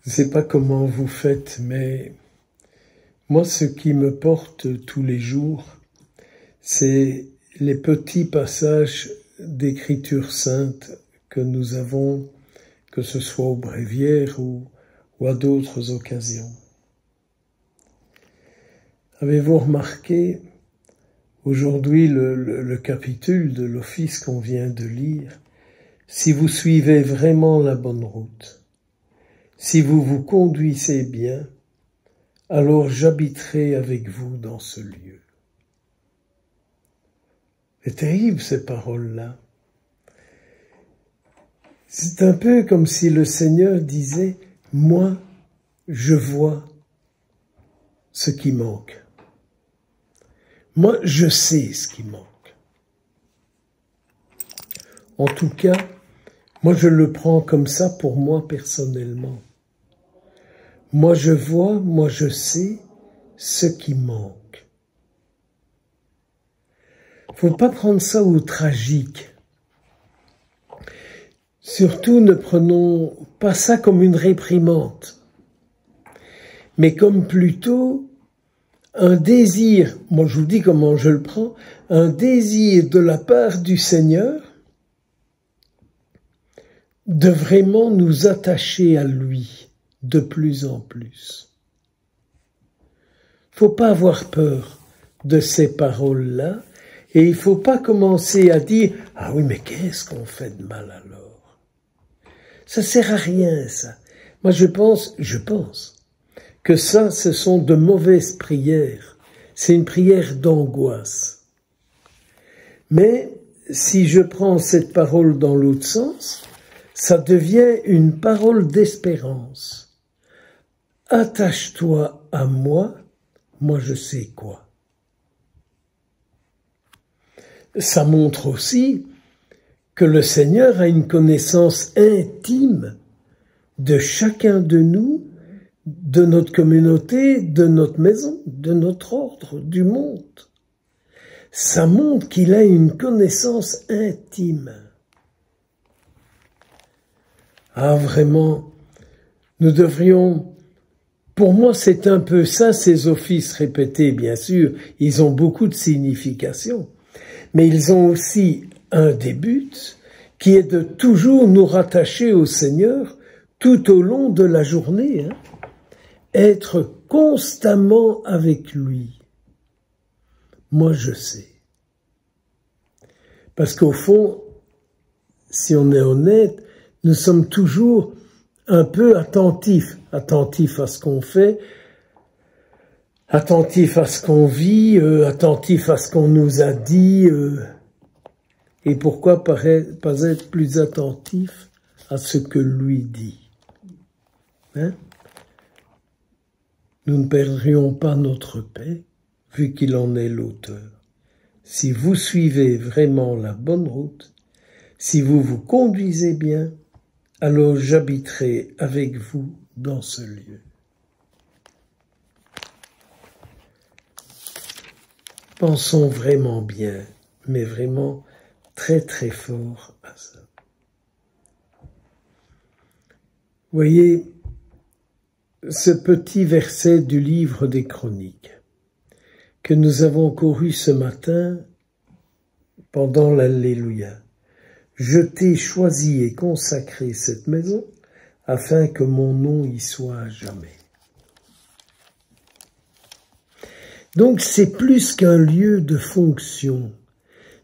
Je ne sais pas comment vous faites, mais moi, ce qui me porte tous les jours, c'est les petits passages d'écriture sainte que nous avons, que ce soit au bréviaire ou à d'autres occasions. Avez-vous remarqué aujourd'hui le capitule de l'office qu'on vient de lire? Si vous suivez vraiment la bonne route, si vous vous conduisez bien, alors j'habiterai avec vous dans ce lieu. C'est terrible ces paroles-là. C'est un peu comme si le Seigneur disait, moi, je vois ce qui manque. Moi, je sais ce qui manque. En tout cas, moi, je le prends comme ça pour moi personnellement. Moi, je vois, moi, je sais ce qui manque. Faut pas prendre ça au tragique. Surtout, ne prenons pas ça comme une réprimande, mais comme plutôt un désir, moi je vous dis comment je le prends, un désir de la part du Seigneur de vraiment nous attacher à lui de plus en plus. Faut pas avoir peur de ces paroles-là, et il faut pas commencer à dire « Ah oui, mais qu'est-ce qu'on fait de mal alors ?» Ça sert à rien, ça. Moi, je pense que ça, ce sont de mauvaises prières. C'est une prière d'angoisse. Mais si je prends cette parole dans l'autre sens, ça devient une parole d'espérance. Attache-toi à moi, moi je sais quoi. Ça montre aussi que le Seigneur a une connaissance intime de chacun de nous, de notre communauté, de notre maison, de notre ordre, du monde. Ça montre qu'il a une connaissance intime. Ah, vraiment, nous devrions... Pour moi, c'est un peu ça, ces offices répétés, bien sûr. Ils ont beaucoup de signification. Mais ils ont aussi un des buts, qui est de toujours nous rattacher au Seigneur tout au long de la journée. Être constamment avec lui. Moi, je sais. Parce qu'au fond, si on est honnête, nous sommes toujours un peu attentifs à ce qu'on fait, attentifs à ce qu'on vit, attentifs à ce qu'on nous a dit, et pourquoi pas être plus attentifs à ce que lui dit. Nous ne perdrions pas notre paix, vu qu'il en est l'auteur. Si vous suivez vraiment la bonne route, si vous vous conduisez bien, alors j'habiterai avec vous dans ce lieu. Pensons vraiment bien, mais vraiment très très fort à ça. Voyez, ce petit verset du livre des Chroniques que nous avons couru ce matin pendant l'Alléluia. Je t'ai choisi et consacré cette maison afin que mon nom y soit à jamais. Donc c'est plus qu'un lieu de fonction,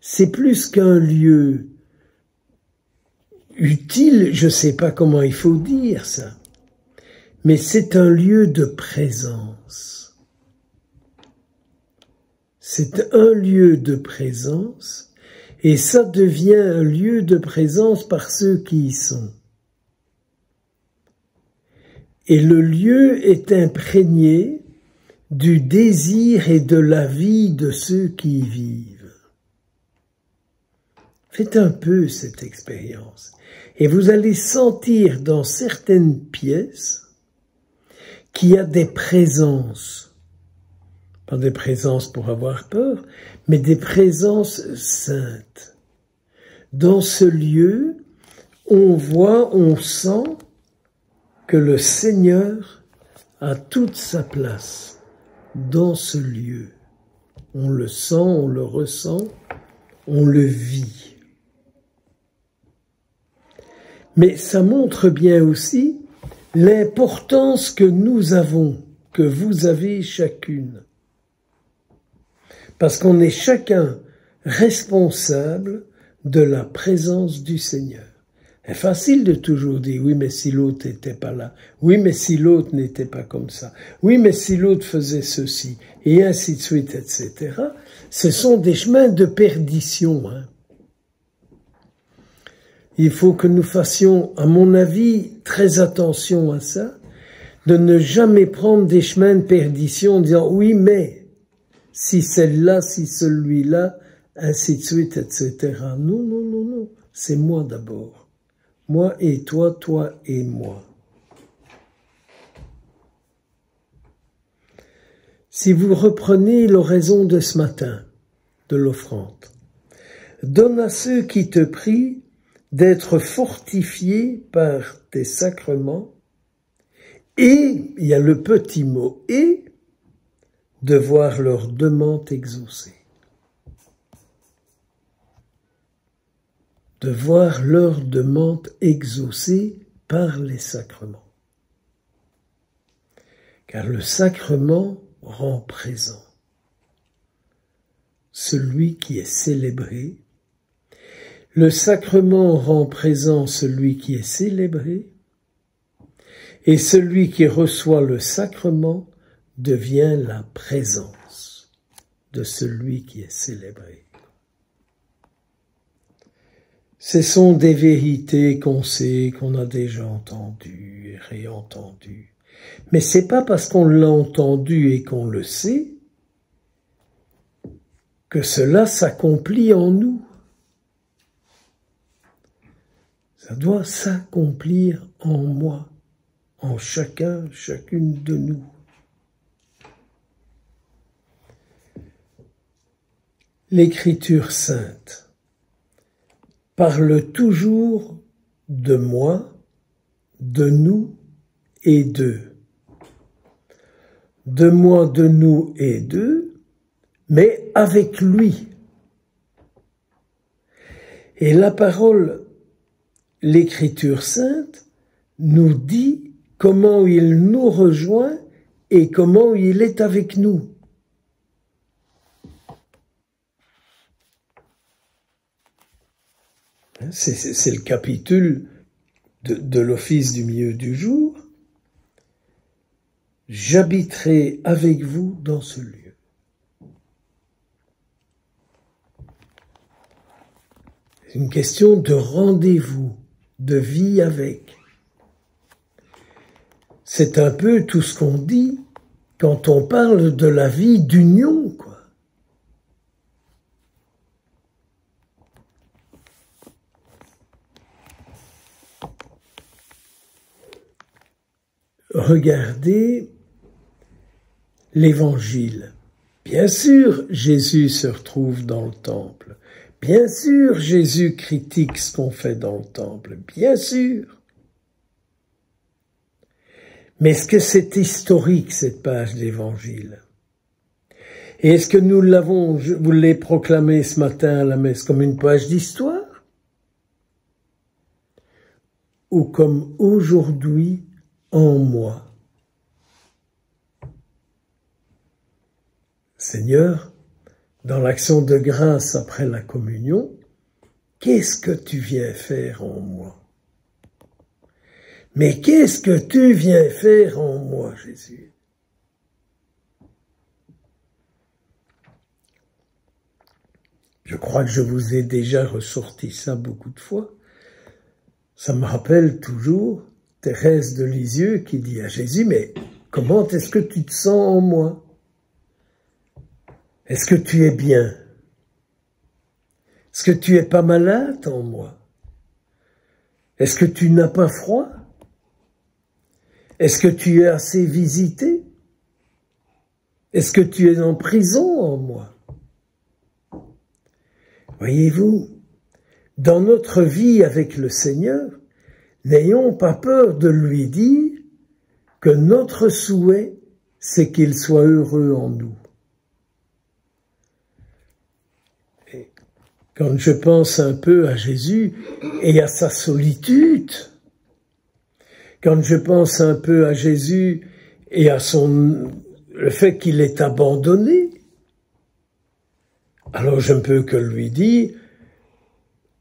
c'est plus qu'un lieu utile, je ne sais pas comment il faut dire ça, mais c'est un lieu de présence. C'est un lieu de présence, et ça devient un lieu de présence par ceux qui y sont. Et le lieu est imprégné du désir et de la vie de ceux qui y vivent. Faites un peu cette expérience, et vous allez sentir dans certaines pièces qu'il y a des présences. Pas des présences pour avoir peur, mais des présences saintes. Dans ce lieu, on voit, on sent que le Seigneur a toute sa place dans ce lieu. On le sent, on le ressent, on le vit. Mais ça montre bien aussi l'importance que nous avons, que vous avez chacune. Parce qu'on est chacun responsable de la présence du Seigneur. C'est facile de toujours dire, oui, mais si l'autre n'était pas là, oui, mais si l'autre n'était pas comme ça, oui, mais si l'autre faisait ceci, et ainsi de suite, etc. Ce sont des chemins de perdition. Hein. Il faut que nous fassions, à mon avis, très attention à ça, de ne jamais prendre des chemins de perdition en disant, oui, mais si celle-là, si celui-là, ainsi de suite, etc. Non, non, non, non, c'est moi d'abord. Moi et toi, toi et moi. Si vous reprenez l'oraison de ce matin, de l'offrande, donne à ceux qui te prient d'être fortifiés par tes sacrements, et, il y a le petit mot « et », de voir leur demande exaucée. De voir leur demande exaucée par les sacrements. Car le sacrement rend présent celui qui est célébré. Le sacrement rend présent celui qui est célébré. Et celui qui reçoit le sacrement devient la présence de celui qui est célébré. Ce sont des vérités qu'on sait, qu'on a déjà entendues et réentendues. Mais c'est pas parce qu'on l'a entendu et qu'on le sait que cela s'accomplit en nous. Ça doit s'accomplir en moi, en chacun, chacune de nous. L'Écriture sainte parle toujours de moi, de nous et d'eux. De moi, de nous et d'eux, mais avec lui. Et la parole, l'Écriture sainte, nous dit comment il nous rejoint et comment il est avec nous. C'est le capitule de l'office du milieu du jour. J'habiterai avec vous dans ce lieu. C'est une question de rendez-vous, de vie avec. C'est un peu tout ce qu'on dit quand on parle de la vie d'union, quoi. Regardez l'Évangile. Bien sûr, Jésus se retrouve dans le temple. Bien sûr, Jésus critique ce qu'on fait dans le temple. Bien sûr. Mais est-ce que c'est historique, cette page d'Évangile? Et est-ce que nous l'avons, je vous l'ai proclamé ce matin à la messe, comme une page d'histoire? Ou comme aujourd'hui, en moi. Seigneur, dans l'action de grâce après la communion, qu'est-ce que tu viens faire en moi? Mais qu'est-ce que tu viens faire en moi, Jésus? Je crois que je vous ai déjà ressorti ça beaucoup de fois. Ça me rappelle toujours Thérèse de Lisieux qui dit à Jésus, mais comment est-ce que tu te sens en moi? Est-ce que tu es bien? Est-ce que tu es pas malade en moi? Est-ce que tu n'as pas froid? Est-ce que tu es assez visité? Est-ce que tu es en prison en moi? Voyez-vous, dans notre vie avec le Seigneur, n'ayons pas peur de lui dire que notre souhait, c'est qu'il soit heureux en nous. Et quand je pense un peu à Jésus et à sa solitude, quand je pense un peu à Jésus et à le fait qu'il est abandonné, alors je ne peux que lui dire,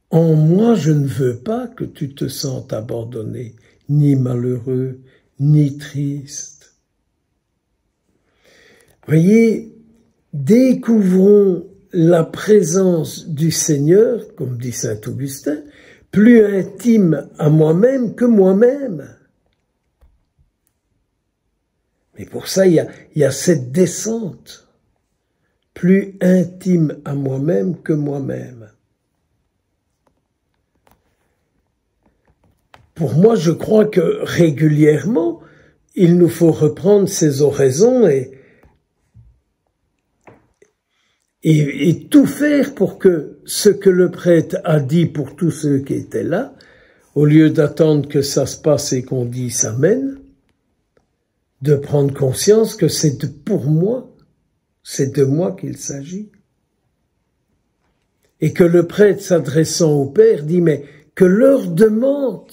en moi je ne veux pas que tu te sentes abandonné, ni malheureux, ni triste. Voyez, découvrons la présence du Seigneur, comme dit saint Augustin, plus intime à moi-même que moi-même. Mais pour ça, il y a cette descente, plus intime à moi-même que moi-même. Pour moi, je crois que régulièrement, il nous faut reprendre ces oraisons et tout faire pour que ce que le prêtre a dit pour tous ceux qui étaient là, au lieu d'attendre que ça se passe et qu'on dise Amen, de prendre conscience que c'est pour moi, c'est de moi qu'il s'agit. Et que le prêtre s'adressant au Père dit, mais que leur demande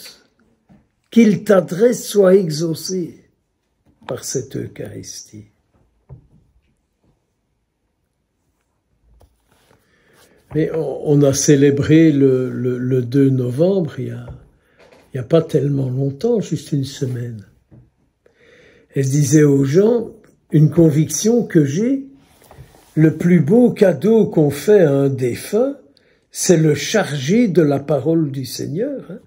qu'il t'adresse soit exaucée par cette Eucharistie. Mais on a célébré le 2 novembre il y a pas tellement longtemps, juste une semaine. Elle disait aux gens, une conviction que j'ai, le plus beau cadeau qu'on fait à un défunt, c'est le charger de la parole du Seigneur.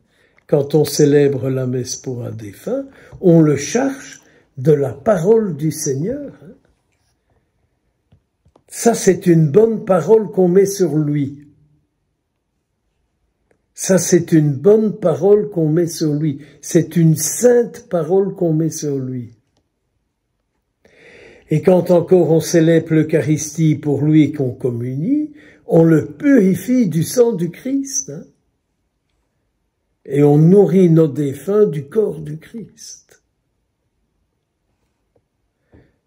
Quand on célèbre la messe pour un défunt, on le charge de la parole du Seigneur. Ça, c'est une bonne parole qu'on met sur lui. Ça, c'est une bonne parole qu'on met sur lui. C'est une sainte parole qu'on met sur lui. Et quand encore on célèbre l'Eucharistie pour lui qu'on communie, on le purifie du sang du Christ. Et on nourrit nos défunts du corps du Christ.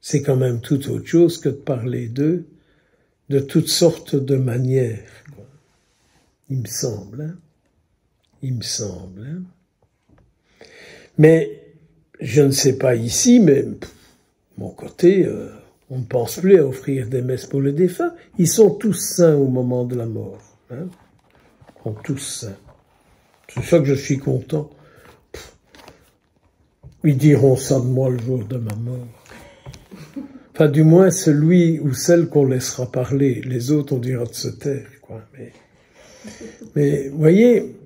C'est quand même tout autre chose que de parler d'eux de toutes sortes de manières. Il me semble. Il me semble. Mais je ne sais pas ici, mais mon côté, on ne pense plus à offrir des messes pour les défunts. Ils sont tous saints au moment de la mort. Ils sont tous saints. C'est ça que je suis content. Ils diront ça de moi le jour de ma mort. Enfin, du moins, celui ou celle qu'on laissera parler. Les autres, on dira de se taire, quoi. Mais voyez,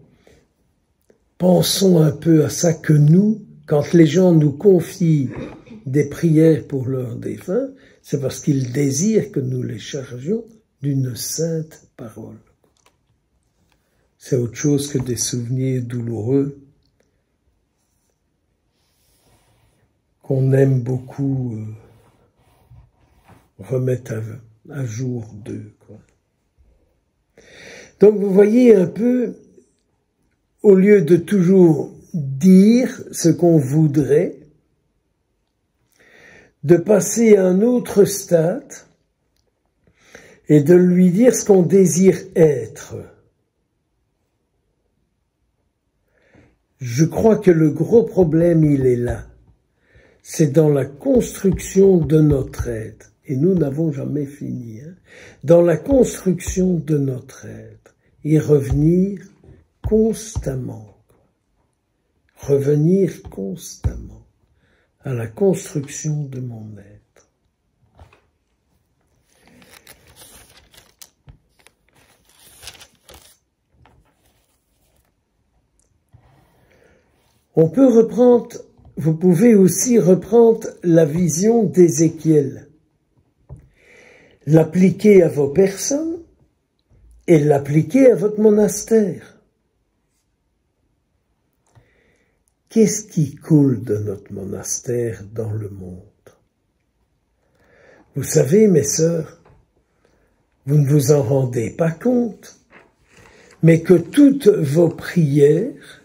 pensons un peu à ça que nous, quand les gens nous confient des prières pour leurs défunts, c'est parce qu'ils désirent que nous les chargions d'une sainte parole. C'est autre chose que des souvenirs douloureux qu'on aime beaucoup remettre à jour d'eux, quoi. Donc vous voyez un peu, au lieu de toujours dire ce qu'on voudrait, de passer à un autre stade et de lui dire ce qu'on désire être. Je crois que le gros problème, il est là. C'est dans la construction de notre être. Et nous n'avons jamais fini. Dans la construction de notre être. Et revenir constamment. Revenir constamment à la construction de mon être. On peut reprendre, vous pouvez aussi reprendre la vision d'Ézéchiel, l'appliquer à vos personnes et l'appliquer à votre monastère. Qu'est-ce qui coule de notre monastère dans le monde? Vous savez, mes sœurs, vous ne vous en rendez pas compte, mais que toutes vos prières,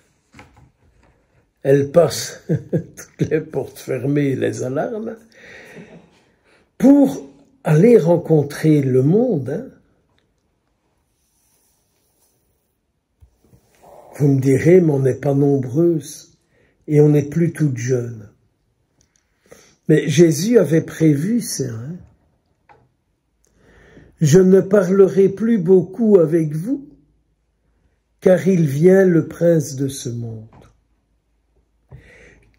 elles passent toutes les portes fermées et les alarmes, pour aller rencontrer le monde. Hein. Vous me direz, mais on n'est pas nombreuses et on n'est plus toutes jeunes. Mais Jésus avait prévu ça. Hein. Je ne parlerai plus beaucoup avec vous, car il vient le prince de ce monde.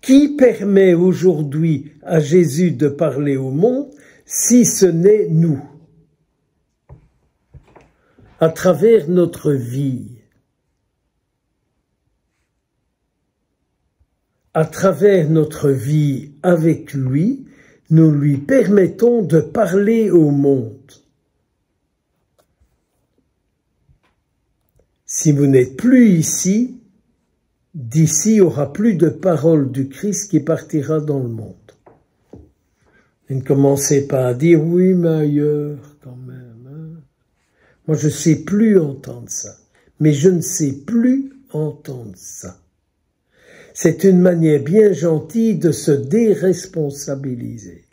Qui permet aujourd'hui à Jésus de parler au monde, si ce n'est nous, à travers notre vie, à travers notre vie avec lui, nous lui permettons de parler au monde. Si vous n'êtes plus ici, d'ici il n'y aura plus de parole du Christ qui partira dans le monde. Et ne commencez pas à dire, oui, mais ailleurs, quand même. Hein. Moi, je ne sais plus entendre ça. Mais je ne sais plus entendre ça. C'est une manière bien gentille de se déresponsabiliser.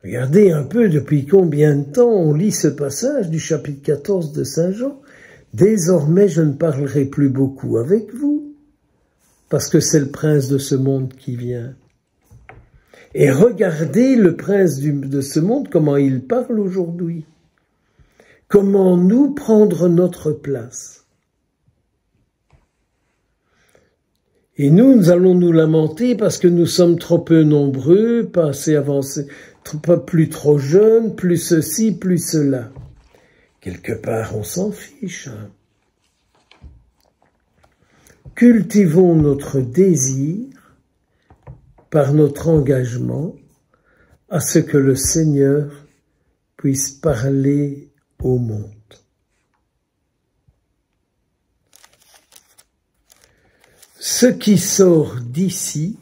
Regardez un peu depuis combien de temps on lit ce passage du chapitre 14 de Saint Jean. Désormais, je ne parlerai plus beaucoup avec vous, parce que c'est le prince de ce monde qui vient. Et regardez le prince de ce monde, comment il parle aujourd'hui. Comment nous prendre notre place. Et nous allons nous lamenter parce que nous sommes trop peu nombreux, pas assez avancés, plus trop jeunes, plus ceci, plus cela. Quelque part, on s'en fiche. Hein. Cultivons notre désir par notre engagement à ce que le Seigneur puisse parler au monde. Ce qui sort d'ici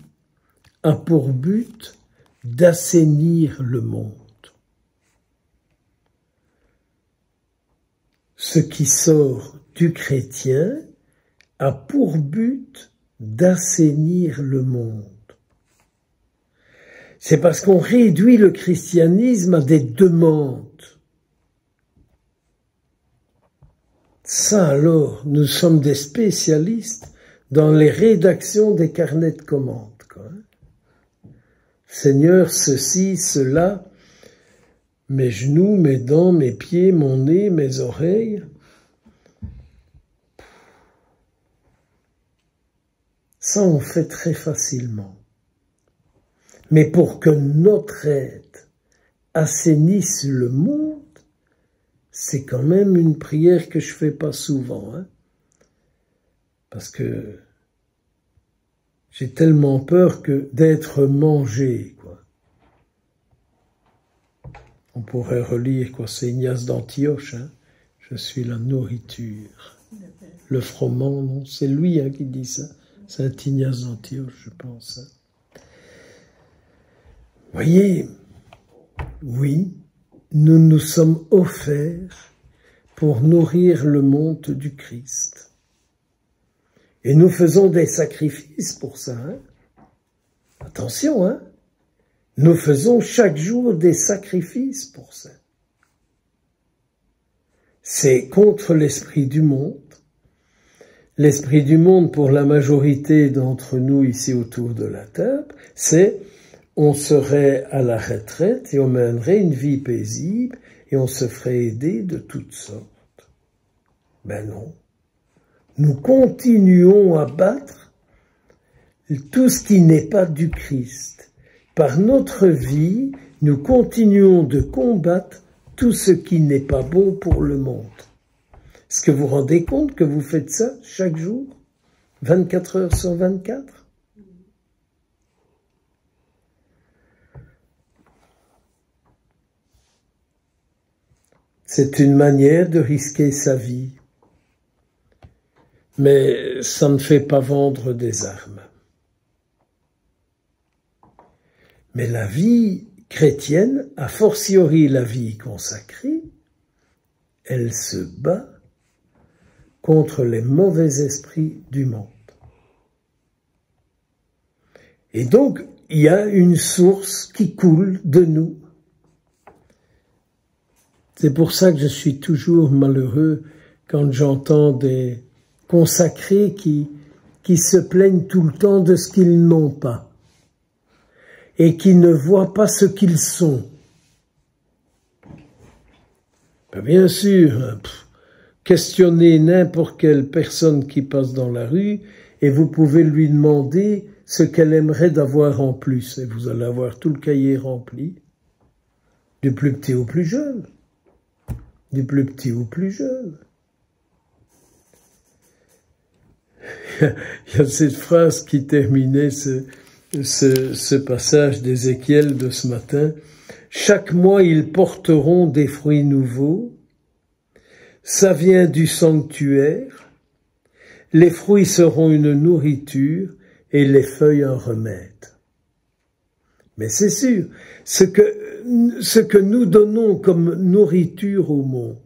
a pour but d'assainir le monde. Ce qui sort du chrétien a pour but d'assainir le monde. C'est parce qu'on réduit le christianisme à des demandes. Ça alors, nous sommes des spécialistes dans les rédactions des carnets de commandes. Quoi. Seigneur, ceci, cela, mes genoux, mes dents, mes pieds, mon nez, mes oreilles. Ça, on fait très facilement. Mais pour que notre aide assainisse le monde, c'est quand même une prière que je fais pas souvent, hein. Parce que j'ai tellement peur que d'être mangé, quoi. On pourrait relire, quoi, c'est Ignace d'Antioche, hein. Je suis la nourriture. Le froment, non, c'est lui hein, qui dit ça. Saint Ignace d'Antioche, je pense. Hein. Voyez, oui, nous nous sommes offerts pour nourrir le monde du Christ. Et nous faisons des sacrifices pour ça. Hein. Attention, hein. Nous faisons chaque jour des sacrifices pour ça. C'est contre l'esprit du monde. L'esprit du monde, pour la majorité d'entre nous ici autour de la table, c'est on serait à la retraite et on mènerait une vie paisible et on se ferait aider de toutes sortes. Ben non. Nous continuons à battre tout ce qui n'est pas du Christ. Par notre vie, nous continuons de combattre tout ce qui n'est pas bon pour le monde. Est-ce que vous vous rendez compte que vous faites ça chaque jour, 24 heures sur 24 ? C'est une manière de risquer sa vie. Mais ça ne fait pas vendre des armes. Mais la vie chrétienne, a fortiori la vie consacrée, elle se bat contre les mauvais esprits du monde. Et donc, il y a une source qui coule de nous. C'est pour ça que je suis toujours malheureux quand j'entends des consacrés qui se plaignent tout le temps de ce qu'ils n'ont pas et qui ne voient pas ce qu'ils sont. Bien sûr, questionnez n'importe quelle personne qui passe dans la rue et vous pouvez lui demander ce qu'elle aimerait d'avoir en plus. Et vous allez avoir tout le cahier rempli, du plus petit au plus jeune. Du plus petit au plus jeune. Il y a cette phrase qui terminait ce passage d'Ézéchiel de ce matin. Chaque mois, ils porteront des fruits nouveaux. Ça vient du sanctuaire. Les fruits seront une nourriture et les feuilles un remède. Mais c'est sûr, ce que nous donnons comme nourriture au monde.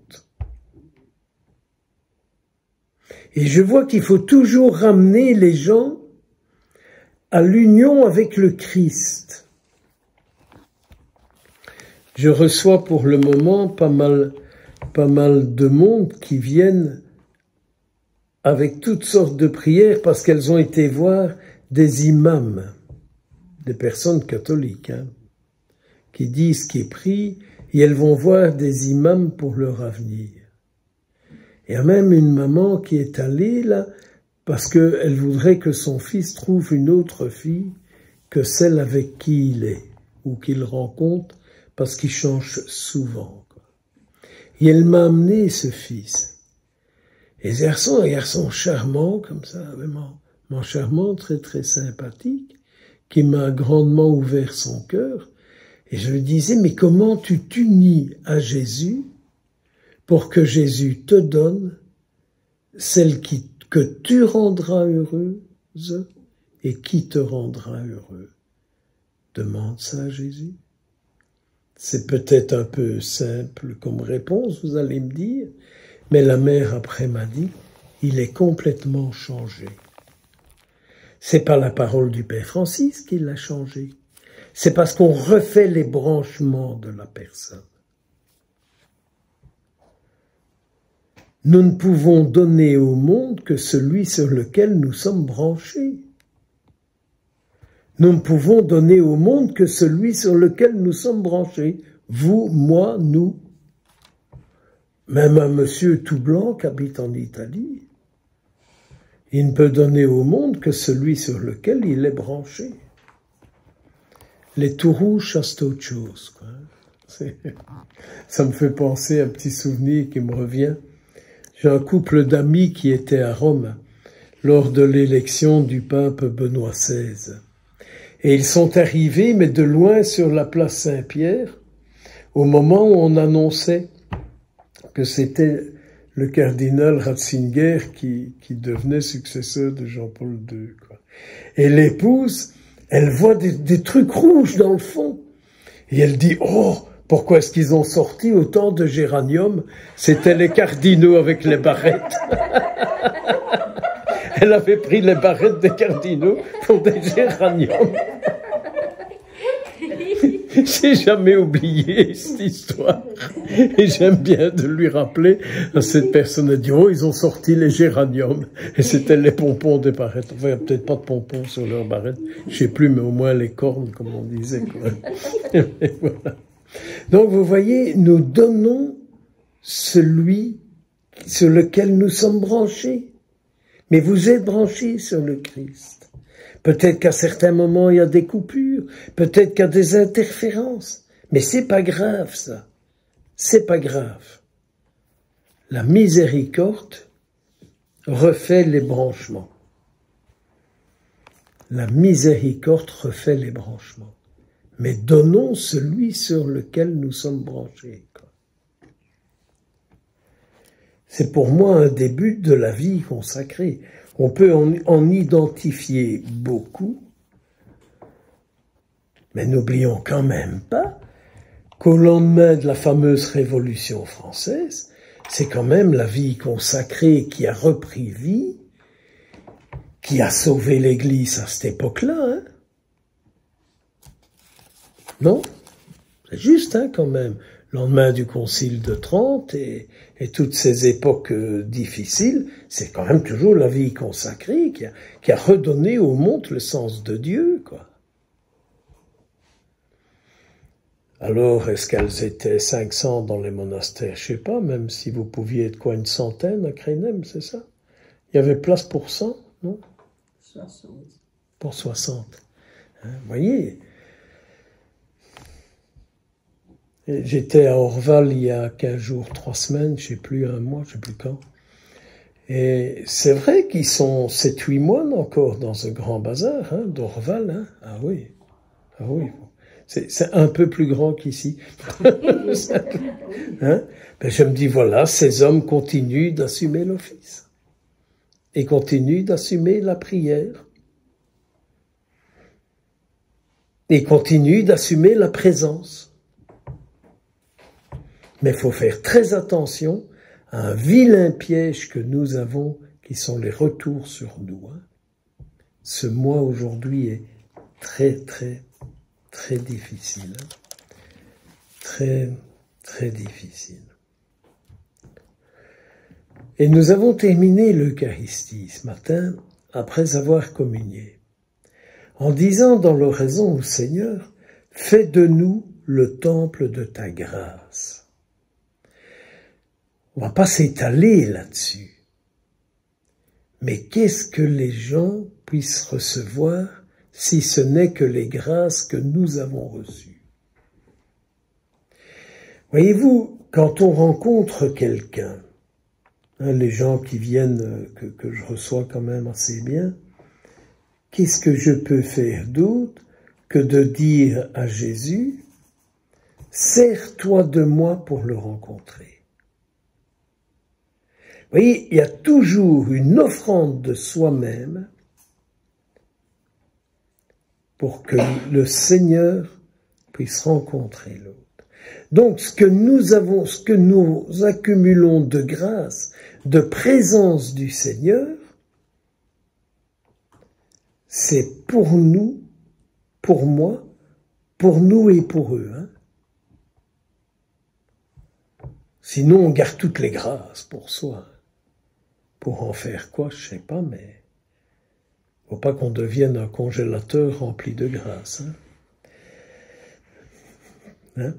Et je vois qu'il faut toujours ramener les gens à l'union avec le Christ. Je reçois pour le moment pas mal de monde qui viennent avec toutes sortes de prières parce qu'elles ont été voir des imams, des personnes catholiques, qui disent qu'ils prient et elles vont voir des imams pour leur avenir. Il y a même une maman qui est allée là parce qu'elle voudrait que son fils trouve une autre fille que celle avec qui il est ou qu'il rencontre parce qu'il change souvent. Et elle m'a amené ce fils. Et ce garçon, un garçon charmant comme ça, vraiment charmant, très très sympathique, qui m'a grandement ouvert son cœur. Et je lui disais, mais comment tu t'unis à Jésus pour que Jésus te donne celle que tu rendras heureuse et qui te rendra heureux? Demande ça à Jésus. C'est peut-être un peu simple comme réponse, vous allez me dire, mais la mère après m'a dit, il est complètement changé. C'est pas la parole du Père Francis qui l'a changé. C'est parce qu'on refait les branchements de la personne. Nous ne pouvons donner au monde que celui sur lequel nous sommes branchés. Nous ne pouvons donner au monde que celui sur lequel nous sommes branchés. Vous, moi, nous. Même un monsieur tout blanc qui habite en Italie, il ne peut donner au monde que celui sur lequel il est branché. Les tout rouges, c'est autre chose, quoi. Ça me fait penser à un petit souvenir qui me revient. J'ai un couple d'amis qui étaient à Rome lors de l'élection du pape Benoît XVI. Et ils sont arrivés, mais de loin, sur la place Saint-Pierre, au moment où on annonçait que c'était le cardinal Ratzinger qui devenait successeur de Jean-Paul II, quoi. Et l'épouse, elle voit des trucs rouges dans le fond. Et elle dit, oh, pourquoi est-ce qu'ils ont sorti autant de géraniums? C'était les cardinaux avec les barrettes. Elle avait pris les barrettes des cardinaux pour des géraniums. J'ai jamais oublié cette histoire. Et j'aime bien de lui rappeler à cette personne. Elle dit, oh, ils ont sorti les géraniums. Et c'était les pompons des barrettes. Enfin, il n'y a peut-être pas de pompons sur leurs barrettes. Je sais plus, mais au moins les cornes, comme on disait, quoi. Et voilà. Donc, vous voyez, nous donnons celui sur lequel nous sommes branchés. Mais vous êtes branchés sur le Christ. Peut-être qu'à certains moments, il y a des coupures. Peut-être qu'il y a des interférences. Mais c'est pas grave, ça. C'est pas grave. La miséricorde refait les branchements. La miséricorde refait les branchements. Mais donnons celui sur lequel nous sommes branchés. C'est pour moi un des buts de la vie consacrée. On peut en identifier beaucoup, Mais n'oublions quand même pas qu'au lendemain de la fameuse Révolution française, c'est quand même la vie consacrée qui a repris vie, qui a sauvé l'Église à cette époque-là, hein? Non? C'est juste, hein, quand même. Le lendemain du Concile de Trente et toutes ces époques difficiles, c'est quand même toujours la vie consacrée qui a redonné au monde le sens de Dieu, quoi. Alors, est-ce qu'elles étaient 500 dans les monastères? Je sais pas, même si vous pouviez être quoi, une centaine à Crénem, c'est ça? Il y avait place pour 100, non? 60. Pour 60. Hein, vous voyez? J'étais à Orval il y a 15 jours, 3 semaines, je sais plus, un mois, je sais plus quand. Et c'est vrai qu'ils sont 7-8 moines encore dans ce grand bazar, hein, d'Orval, hein. Ah oui. Ah oui. C'est un peu plus grand qu'ici. Hein? Ben je me dis, voilà, ces hommes continuent d'assumer l'office. Et continuent d'assumer la prière. Et continuent d'assumer la présence. Mais il faut faire très attention à un vilain piège que nous avons, qui sont les retours sur nous. Hein. Ce mois aujourd'hui est très difficile. Hein. Très difficile. Et nous avons terminé l'Eucharistie ce matin, après avoir communié, en disant dans l'oraison au Seigneur, « Fais de nous le temple de ta grâce ». On va pas s'étaler là-dessus. Mais qu'est-ce que les gens puissent recevoir si ce n'est que les grâces que nous avons reçues? Voyez-vous, quand on rencontre quelqu'un, hein, les gens qui viennent, que je reçois quand même assez bien, qu'est-ce que je peux faire d'autre que de dire à Jésus, « Sers-toi de moi pour le rencontrer ». Vous voyez, il y a toujours une offrande de soi-même pour que le Seigneur puisse rencontrer l'autre. Donc, ce que nous accumulons de grâce, de présence du Seigneur, c'est pour nous, pour moi, pour nous et pour eux. Hein. Sinon, on garde toutes les grâces pour soi. Pour en faire quoi, je sais pas, mais faut pas qu'on devienne un congélateur rempli de grâce. Hein?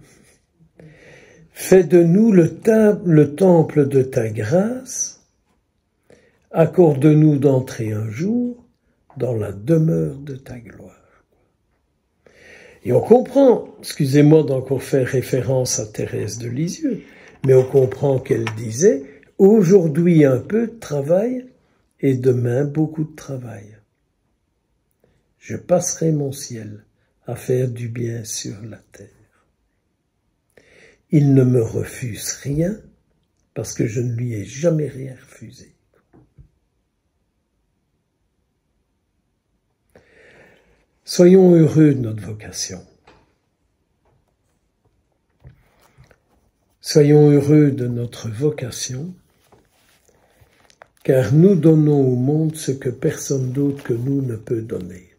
Fais de nous le temple de ta grâce, accorde-nous d'entrer un jour dans la demeure de ta gloire. Et on comprend, excusez-moi d'encore faire référence à Thérèse de Lisieux, mais on comprend qu'elle disait « Aujourd'hui un peu de travail et demain beaucoup de travail. Je passerai mon ciel à faire du bien sur la terre. Il ne me refuse rien parce que je ne lui ai jamais rien refusé. » Soyons heureux de notre vocation. Soyons heureux de notre vocation, car nous donnons au monde ce que personne d'autre que nous ne peut donner.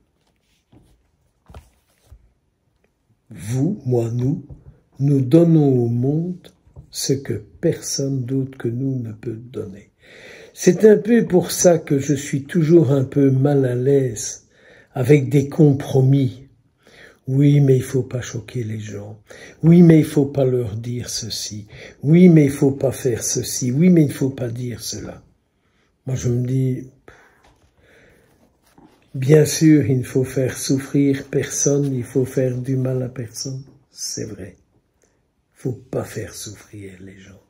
Vous, moi, nous donnons au monde ce que personne d'autre que nous ne peut donner. C'est un peu pour ça que je suis toujours un peu mal à l'aise avec des compromis. Oui, mais il faut pas choquer les gens. Oui, mais il faut pas leur dire ceci. Oui, mais il faut pas faire ceci. Oui, mais il faut pas dire cela. Moi, je me dis, bien sûr, il ne faut faire souffrir personne, il faut faire du mal à personne. C'est vrai. Il faut pas faire souffrir les gens.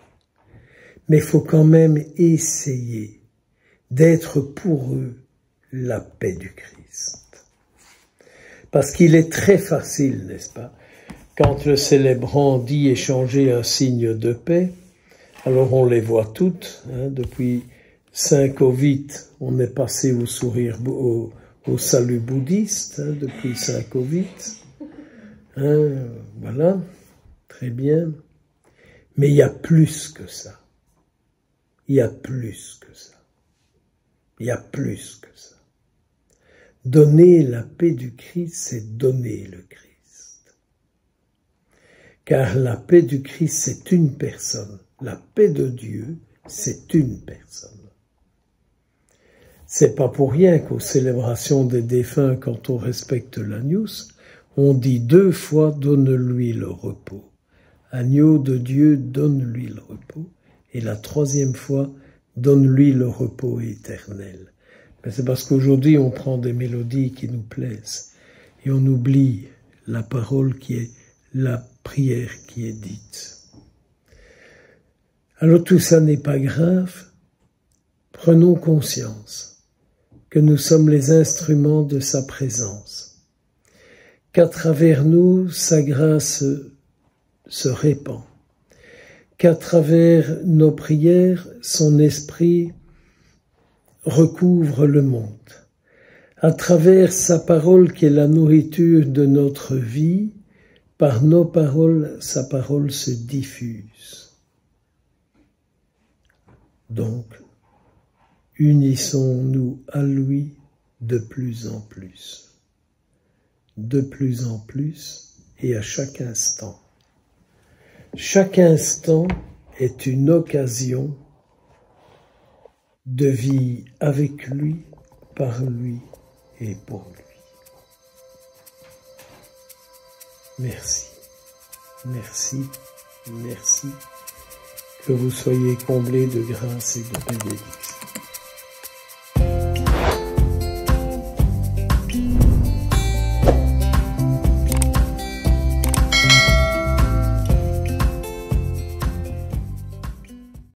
Mais il faut quand même essayer d'être pour eux la paix du Christ. Parce qu'il est très facile, n'est-ce pas, quand le célébrant dit échanger un signe de paix, alors on les voit toutes, hein, depuis Saint Covid, on est passé au sourire, au salut bouddhiste, hein, depuis Saint Covid. Hein, voilà, très bien. Mais il y a plus que ça. Il y a plus que ça. Il y a plus que ça. Donner la paix du Christ, c'est donner le Christ. Car la paix du Christ, c'est une personne. La paix de Dieu, c'est une personne. C'est pas pour rien qu'aux célébrations des défunts, quand on respecte l'Agnus, on dit 2 fois « donne-lui le repos ». Agneau de Dieu, donne-lui le repos. Et la 3e fois, donne-lui le repos éternel. Mais c'est parce qu'aujourd'hui, on prend des mélodies qui nous plaisent et on oublie la parole qui est la prière qui est dite. Alors tout ça n'est pas grave. Prenons conscience que nous sommes les instruments de sa présence, qu'à travers nous, sa grâce se répand, qu'à travers nos prières, son esprit recouvre le monde. À travers sa parole qui est la nourriture de notre vie, par nos paroles, sa parole se diffuse. Donc, unissons-nous à lui de plus en plus et à chaque instant. Chaque instant est une occasion de vie avec lui, par lui et pour lui. Merci, merci, merci. Que vous soyez comblés de grâce et de bénédiction.